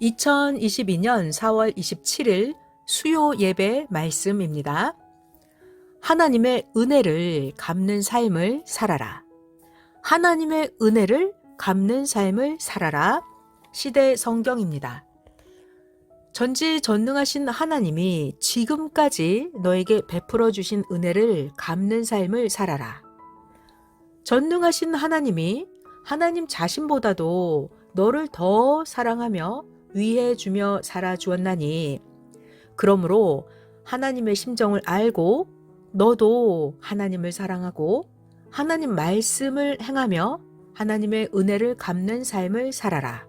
2022년 4월 27일 수요 예배 말씀입니다. 하나님의 은혜를 갚는 삶을 살아라. 하나님의 은혜를 갚는 삶을 살아라. 시대 성경입니다. 전지전능하신 하나님이 지금까지 너에게 베풀어 주신 은혜를 갚는 삶을 살아라. 전능하신 하나님이 하나님 자신보다도 너를 더 사랑하며 위해주며 살아주었나니 그러므로 하나님의 심정을 알고 너도 하나님을 사랑하고 하나님 말씀을 행하며 하나님의 은혜를 갚는 삶을 살아라.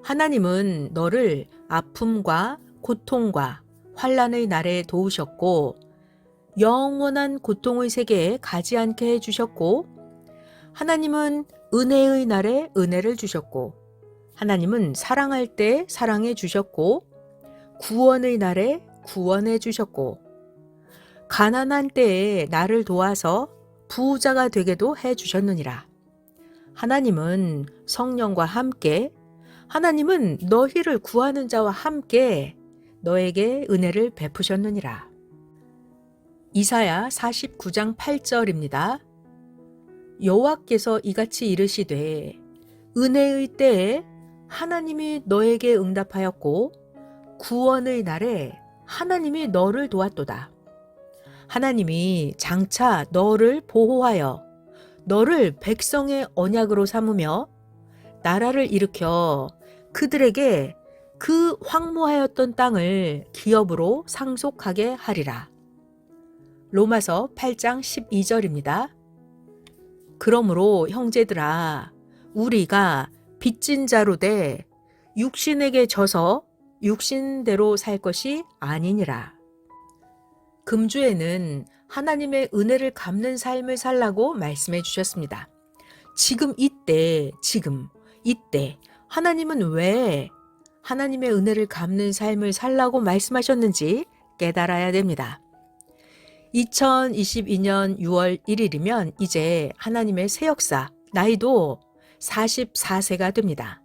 하나님은 너를 아픔과 고통과 환난의 날에 도우셨고 영원한 고통의 세계에 가지 않게 해주셨고 하나님은 은혜의 날에 은혜를 주셨고 하나님은 사랑할 때 사랑해 주셨고 구원의 날에 구원해 주셨고 가난한 때에 나를 도와서 부자가 되게도 해 주셨느니라. 하나님은 성령과 함께 하나님은 너희를 구하는 자와 함께 너에게 은혜를 베푸셨느니라. 이사야 49장 8절입니다. 여호와께서 이같이 이르시되 은혜의 때에 하나님이 너에게 응답하였고 구원의 날에 하나님이 너를 도왔도다. 하나님이 장차 너를 보호하여 너를 백성의 언약으로 삼으며 나라를 일으켜 그들에게 그 황무하였던 땅을 기업으로 상속하게 하리라. 로마서 8장 12절입니다. 그러므로 형제들아 우리가 빚진 자로 돼 육신에게 져서 육신대로 살 것이 아니니라. 금주에는 하나님의 은혜를 갚는 삶을 살라고 말씀해 주셨습니다. 지금 이때 하나님은 왜 하나님의 은혜를 갚는 삶을 살라고 말씀하셨는지 깨달아야 됩니다. 2022년 6월 1일이면 이제 하나님의 새 역사, 나이도 44세가 됩니다.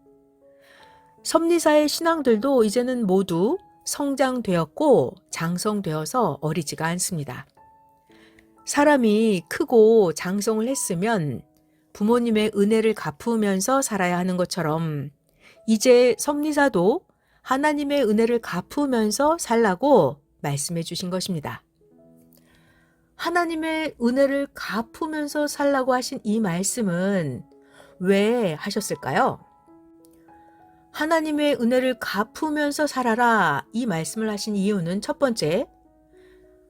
섭리사의 신앙들도 이제는 모두 성장되었고 장성되어서 어리지가 않습니다. 사람이 크고 장성을 했으면 부모님의 은혜를 갚으면서 살아야 하는 것처럼 이제 섭리사도 하나님의 은혜를 갚으면서 살라고 말씀해 주신 것입니다. 하나님의 은혜를 갚으면서 살라고 하신 이 말씀은 왜 하셨을까요? 하나님의 은혜를 갚으면서 살아라 이 말씀을 하신 이유는 첫 번째,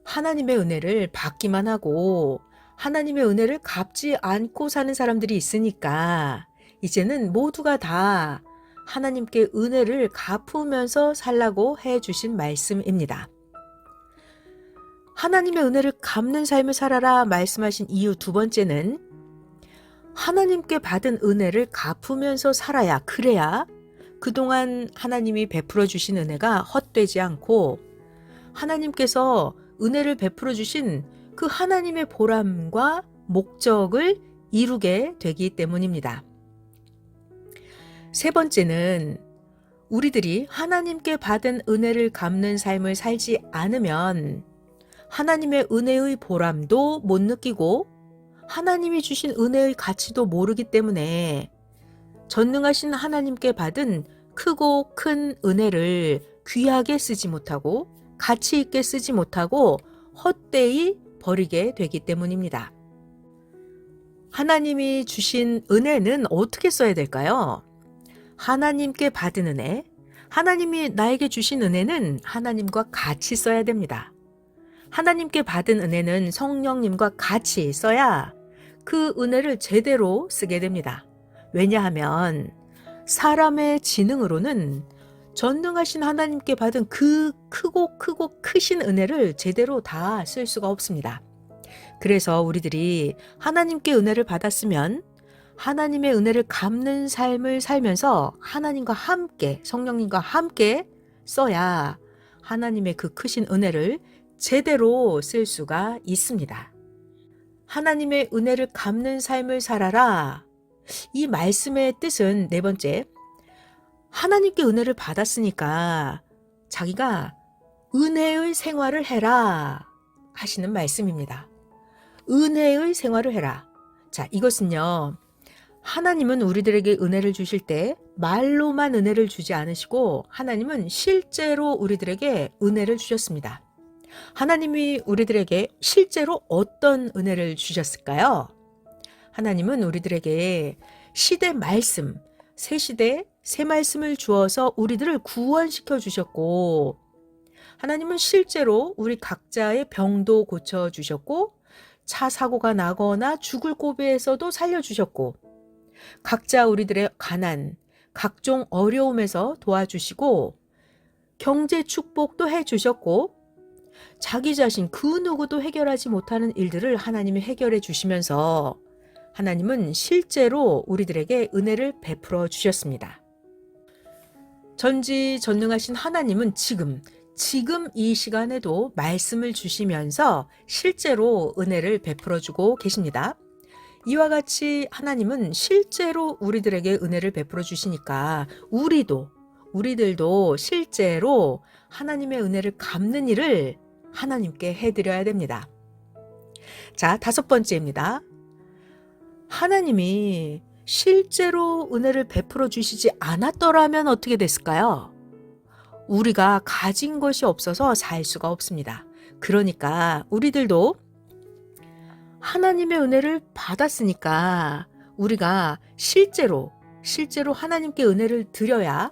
하나님의 은혜를 받기만 하고 하나님의 은혜를 갚지 않고 사는 사람들이 있으니까 이제는 모두가 다 하나님께 은혜를 갚으면서 살라고 해주신 말씀입니다. 하나님의 은혜를 갚는 삶을 살아라 말씀하신 이유 두 번째는 하나님께 받은 은혜를 갚으면서 살아야 그래야 그동안 하나님이 베풀어 주신 은혜가 헛되지 않고 하나님께서 은혜를 베풀어 주신 그 하나님의 보람과 목적을 이루게 되기 때문입니다. 세 번째는 우리들이 하나님께 받은 은혜를 갚는 삶을 살지 않으면 하나님의 은혜의 보람도 못 느끼고 하나님이 주신 은혜의 가치도 모르기 때문에 전능하신 하나님께 받은 크고 큰 은혜를 귀하게 쓰지 못하고 가치 있게 쓰지 못하고 헛되이 버리게 되기 때문입니다. 하나님이 주신 은혜는 어떻게 써야 될까요? 하나님께 받은 은혜, 하나님이 나에게 주신 은혜는 하나님과 같이 써야 됩니다. 하나님께 받은 은혜는 성령님과 같이 써야 그 은혜를 제대로 쓰게 됩니다. 왜냐하면 사람의 지능으로는 전능하신 하나님께 받은 그 크고 크신 은혜를 제대로 다 쓸 수가 없습니다. 그래서 우리들이 하나님께 은혜를 받았으면 하나님의 은혜를 갚는 삶을 살면서 하나님과 함께 성령님과 함께 써야 하나님의 그 크신 은혜를 제대로 쓸 수가 있습니다. 하나님의 은혜를 갚는 삶을 살아라. 이 말씀의 뜻은 네 번째, 하나님께 은혜를 받았으니까 자기가 은혜의 생활을 해라 하시는 말씀입니다. 은혜의 생활을 해라. 자, 이것은요. 하나님은 우리들에게 은혜를 주실 때 말로만 은혜를 주지 않으시고 하나님은 실제로 우리들에게 은혜를 주셨습니다. 하나님이 우리들에게 실제로 어떤 은혜를 주셨을까요? 하나님은 우리들에게 시대 말씀, 새 시대, 새 말씀을 주어서 우리들을 구원시켜 주셨고, 하나님은 실제로 우리 각자의 병도 고쳐주셨고, 차 사고가 나거나 죽을 고비에서도 살려주셨고, 각자 우리들의 가난, 각종 어려움에서 도와주시고, 경제 축복도 해주셨고, 자기 자신 그 누구도 해결하지 못하는 일들을 하나님이 해결해 주시면서 하나님은 실제로 우리들에게 은혜를 베풀어 주셨습니다. 전지전능하신 하나님은 지금 이 시간에도 말씀을 주시면서 실제로 은혜를 베풀어 주고 계십니다. 이와 같이 하나님은 실제로 우리들에게 은혜를 베풀어 주시니까 우리들도 실제로 하나님의 은혜를 갚는 일을 하나님께 해드려야 됩니다. 자, 5번째입니다. 하나님이 실제로 은혜를 베풀어 주시지 않았더라면 어떻게 됐을까요? 우리가 가진 것이 없어서 살 수가 없습니다. 그러니까 우리들도 하나님의 은혜를 받았으니까 우리가 실제로 하나님께 은혜를 드려야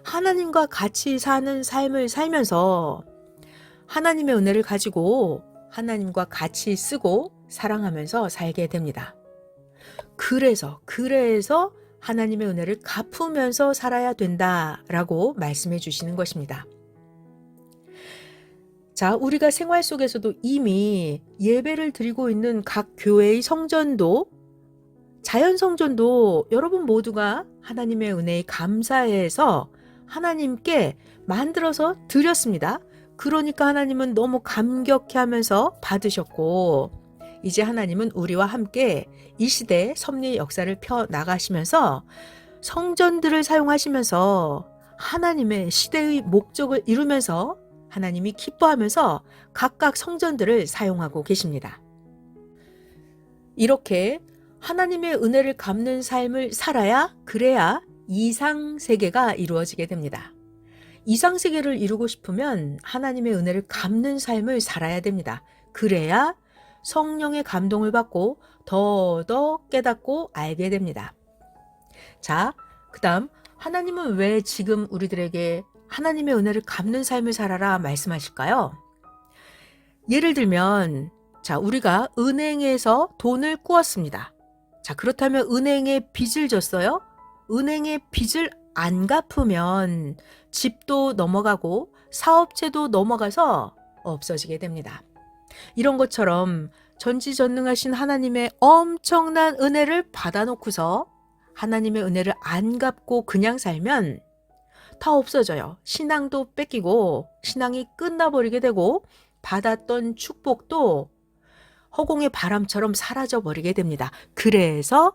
하나님과 같이 사는 삶을 살면서 하나님의 은혜를 가지고 하나님과 같이 쓰고 사랑하면서 살게 됩니다. 그래서 하나님의 은혜를 갚으면서 살아야 된다라고 말씀해 주시는 것입니다. 자, 우리가 생활 속에서도 이미 예배를 드리고 있는 각 교회의 성전도, 자연 성전도 여러분 모두가 하나님의 은혜에 감사해서 하나님께 만들어서 드렸습니다. 그러니까 하나님은 너무 감격해 하면서 받으셨고, 이제 하나님은 우리와 함께 이 시대의 섭리의 역사를 펴 나가시면서 성전들을 사용하시면서 하나님의 시대의 목적을 이루면서 하나님이 기뻐하면서 각각 성전들을 사용하고 계십니다. 이렇게 하나님의 은혜를 갚는 삶을 살아야, 그래야 이상세계가 이루어지게 됩니다. 이상세계를 이루고 싶으면 하나님의 은혜를 갚는 삶을 살아야 됩니다. 그래야 성령의 감동을 받고 더 깨닫고 알게 됩니다. 자, 그 다음 하나님은 왜 지금 우리들에게 하나님의 은혜를 갚는 삶을 살아라 말씀하실까요? 예를 들면, 자, 우리가 은행에서 돈을 꾸었습니다. 자, 그렇다면 은행에 빚을 졌어요? 은행에 빚을 안 갚으면 집도 넘어가고 사업체도 넘어가서 없어지게 됩니다. 이런 것처럼 전지전능하신 하나님의 엄청난 은혜를 받아놓고서 하나님의 은혜를 안 갚고 그냥 살면 다 없어져요. 신앙도 뺏기고 신앙이 끝나버리게 되고 받았던 축복도 허공의 바람처럼 사라져버리게 됩니다. 그래서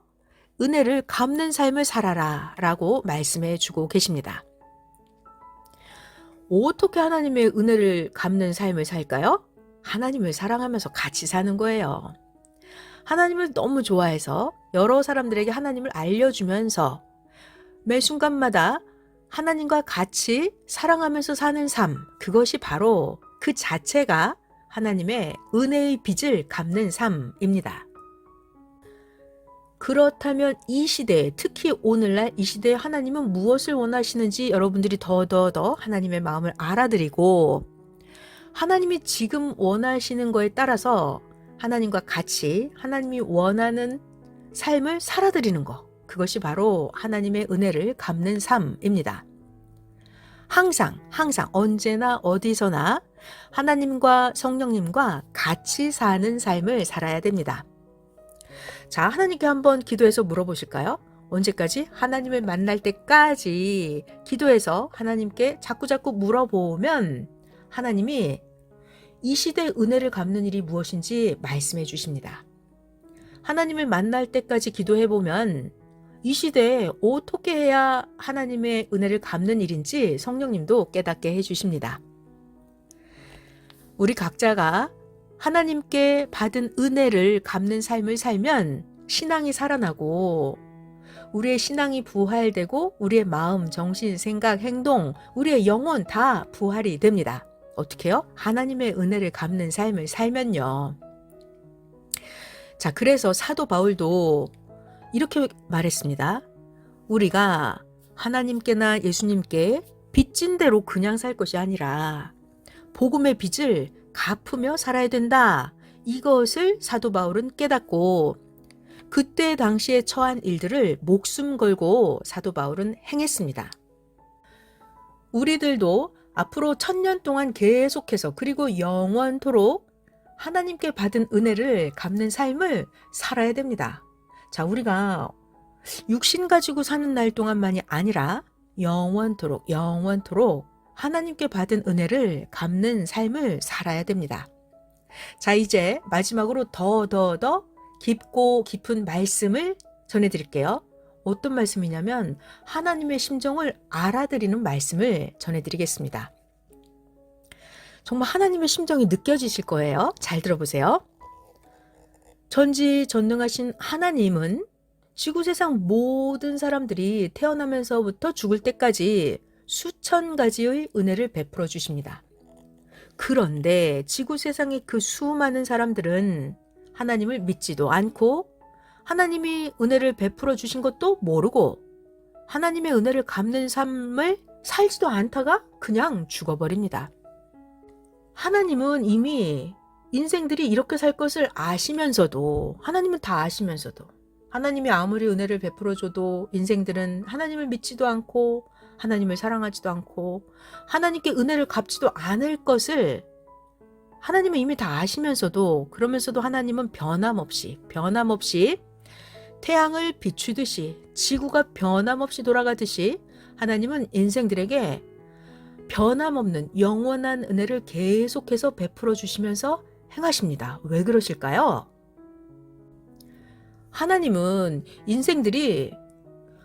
은혜를 갚는 삶을 살아라 라고 말씀해 주고 계십니다. 어떻게 하나님의 은혜를 갚는 삶을 살까요? 하나님을 사랑하면서 같이 사는 거예요. 하나님을 너무 좋아해서 여러 사람들에게 하나님을 알려주면서 매 순간마다 하나님과 같이 사랑하면서 사는 삶, 그것이 바로 그 자체가 하나님의 은혜의 빚을 갚는 삶입니다. 그렇다면 이 시대에, 특히 오늘날 이 시대에 하나님은 무엇을 원하시는지 여러분들이 더 하나님의 마음을 알아드리고 하나님이 지금 원하시는 거에 따라서 하나님과 같이 하나님이 원하는 삶을 살아드리는 것, 그것이 바로 하나님의 은혜를 갚는 삶입니다. 항상 언제나 어디서나 하나님과 성령님과 같이 사는 삶을 살아야 됩니다. 자, 하나님께 한번 기도해서 물어보실까요? 언제까지? 하나님을 만날 때까지 기도해서 하나님께 자꾸 물어보면 하나님이 이 시대의 은혜를 갚는 일이 무엇인지 말씀해 주십니다. 하나님을 만날 때까지 기도해 보면 이 시대에 어떻게 해야 하나님의 은혜를 갚는 일인지 성령님도 깨닫게 해주십니다. 우리 각자가 하나님께 받은 은혜를 갚는 삶을 살면 신앙이 살아나고 우리의 신앙이 부활되고 우리의 마음, 정신, 생각, 행동, 우리의 영혼 다 부활이 됩니다. 어떻게요? 하나님의 은혜를 갚는 삶을 살면요. 자, 그래서 사도 바울도 이렇게 말했습니다. 우리가 하나님께나 예수님께 빚진 대로 그냥 살 것이 아니라 복음의 빚을 갚으며 살아야 된다. 이것을 사도 바울은 깨닫고 그때 당시에 처한 일들을 목숨 걸고 사도 바울은 행했습니다. 우리들도 앞으로 1000년 동안 계속해서 그리고 영원토록 하나님께 받은 은혜를 갚는 삶을 살아야 됩니다. 자, 우리가 육신 가지고 사는 날 동안만이 아니라 영원토록 하나님께 받은 은혜를 갚는 삶을 살아야 됩니다. 자, 이제 마지막으로 더 깊고 깊은 말씀을 전해드릴게요. 어떤 말씀이냐면 하나님의 심정을 알아드리는 말씀을 전해드리겠습니다. 정말 하나님의 심정이 느껴지실 거예요. 잘 들어보세요. 전지전능하신 하나님은 지구세상 모든 사람들이 태어나면서부터 죽을 때까지 수천 가지의 은혜를 베풀어 주십니다. 그런데 지구세상의 그 수많은 사람들은 하나님을 믿지도 않고 하나님이 은혜를 베풀어 주신 것도 모르고 하나님의 은혜를 갚는 삶을 살지도 않다가 그냥 죽어버립니다. 하나님은 이미 인생들이 이렇게 살 것을 아시면서도 하나님은 다 아시면서도 하나님이 아무리 은혜를 베풀어 줘도 인생들은 하나님을 믿지도 않고 하나님을 사랑하지도 않고 하나님께 은혜를 갚지도 않을 것을 하나님은 이미 다 아시면서도 그러면서도 하나님은 변함없이 태양을 비추듯이 지구가 변함없이 돌아가듯이 하나님은 인생들에게 변함없는 영원한 은혜를 계속해서 베풀어 주시면서 행하십니다. 왜 그러실까요? 하나님은 인생들이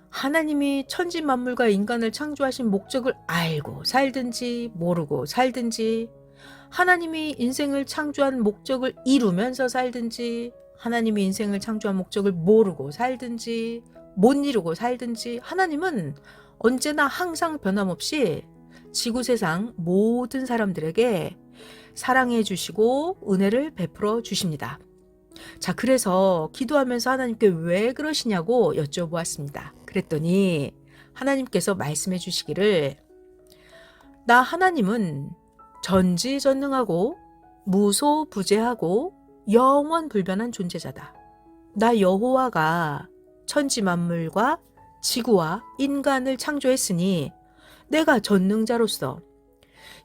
하나님이 천지 만물과 인간을 창조하신 목적을 알고 살든지 모르고 살든지 하나님이 인생을 창조한 목적을 이루면서 살든지 하나님이 인생을 창조한 목적을 모르고 살든지 못 이루고 살든지 하나님은 언제나 항상 변함없이 지구세상 모든 사람들에게 사랑해 주시고 은혜를 베풀어 주십니다. 자, 그래서 기도하면서 하나님께 왜 그러시냐고 여쭤보았습니다. 그랬더니 하나님께서 말씀해 주시기를 나 하나님은 전지전능하고 무소부재하고 영원불변한 존재자다. 나 여호와가 천지만물과 지구와 인간을 창조했으니 내가 전능자로서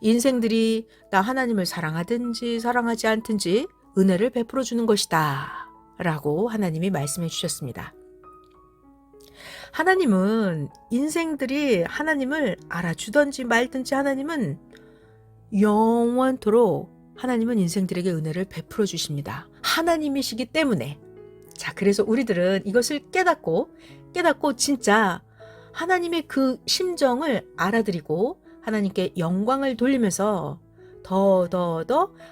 인생들이 나 하나님을 사랑하든지 사랑하지 않든지 은혜를 베풀어 주는 것이다. 라고 하나님이 말씀해 주셨습니다. 하나님은 인생들이 하나님을 알아주든지 말든지 하나님은 영원토록 하나님은 인생들에게 은혜를 베풀어 주십니다. 하나님이시기 때문에. 자, 그래서 우리들은 이것을 깨닫고 진짜 하나님의 그 심정을 알아들이고 하나님께 영광을 돌리면서 더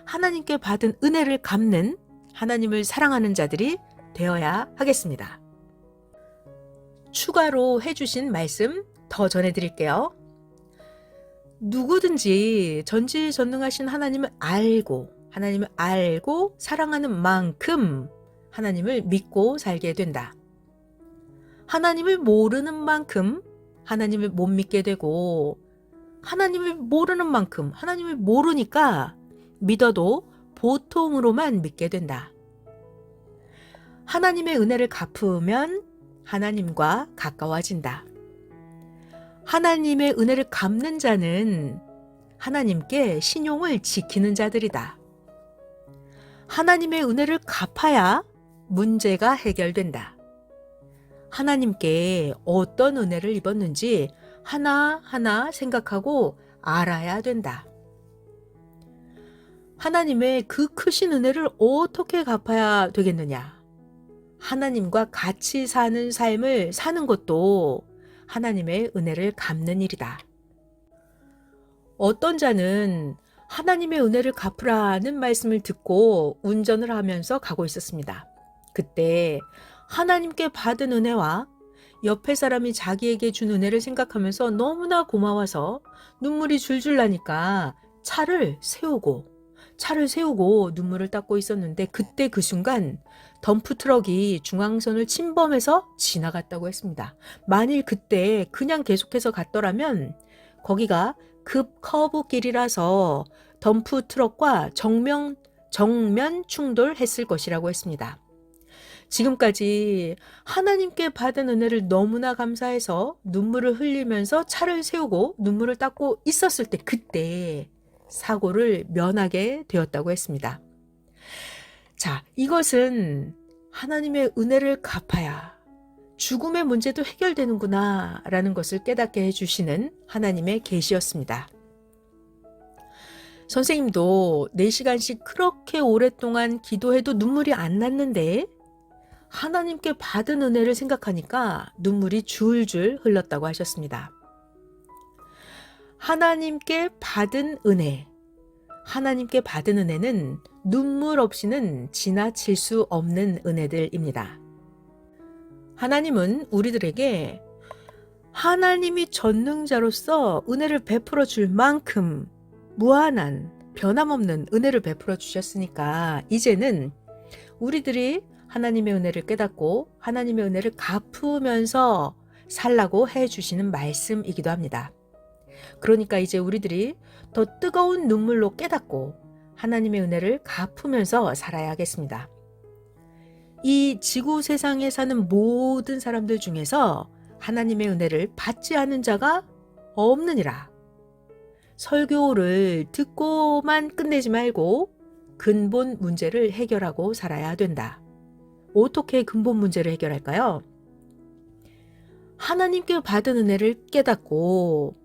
하나님께 받은 은혜를 갚는 하나님을 사랑하는 자들이 되어야 하겠습니다. 추가로 해주신 말씀 더 전해드릴게요. 누구든지 전지전능하신 하나님을 알고 사랑하는 만큼 하나님을 믿고 살게 된다. 하나님을 모르는 만큼 하나님을 못 믿게 되고 하나님을 모르는 만큼 하나님을 모르니까 믿어도 보통으로만 믿게 된다. 하나님의 은혜를 갚으면 하나님과 가까워진다. 하나님의 은혜를 갚는 자는 하나님께 신용을 지키는 자들이다. 하나님의 은혜를 갚아야 문제가 해결된다. 하나님께 어떤 은혜를 입었는지 하나하나 생각하고 알아야 된다. 하나님의 그 크신 은혜를 어떻게 갚아야 되겠느냐? 하나님과 같이 사는 삶을 사는 것도 하나님의 은혜를 갚는 일이다. 어떤 자는 하나님의 은혜를 갚으라는 말씀을 듣고 운전을 하면서 가고 있었습니다. 그때 하나님께 받은 은혜와 옆에 사람이 자기에게 준 은혜를 생각하면서 너무나 고마워서 눈물이 줄줄 나니까 차를 세우고 눈물을 닦고 있었는데, 그때 그 순간 덤프 트럭이 중앙선을 침범해서 지나갔다고 했습니다. 만일 그때 그냥 계속해서 갔더라면 거기가 급 커브 길이라서 덤프 트럭과 정면 충돌했을 것이라고 했습니다. 지금까지 하나님께 받은 은혜를 너무나 감사해서 눈물을 흘리면서 차를 세우고 눈물을 닦고 있었을 때, 그때 사고를 면하게 되었다고 했습니다. 자, 이것은 하나님의 은혜를 갚아야 죽음의 문제도 해결되는구나 라는 것을 깨닫게 해주시는 하나님의 계시였습니다. 선생님도 4시간씩 그렇게 오랫동안 기도해도 눈물이 안 났는데 하나님께 받은 은혜를 생각하니까 눈물이 줄줄 흘렀다고 하셨습니다. 하나님께 받은 은혜는 눈물 없이는 지나칠 수 없는 은혜들입니다. 하나님은 우리들에게 하나님이 전능자로서 은혜를 베풀어 줄 만큼 무한한 변함없는 은혜를 베풀어 주셨으니까 이제는 우리들이 하나님의 은혜를 깨닫고 하나님의 은혜를 갚으면서 살라고 해주시는 말씀이기도 합니다. 그러니까 이제 우리들이 더 뜨거운 눈물로 깨닫고 하나님의 은혜를 갚으면서 살아야 하겠습니다. 이 지구 세상에 사는 모든 사람들 중에서 하나님의 은혜를 받지 않은 자가 없느니라. 설교를 듣고만 끝내지 말고 근본 문제를 해결하고 살아야 된다. 어떻게 근본 문제를 해결할까요? 하나님께 받은 은혜를 깨닫고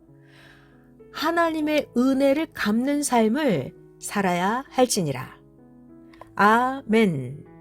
하나님의 은혜를 갚는 삶을 살아야 할지니라. 아멘.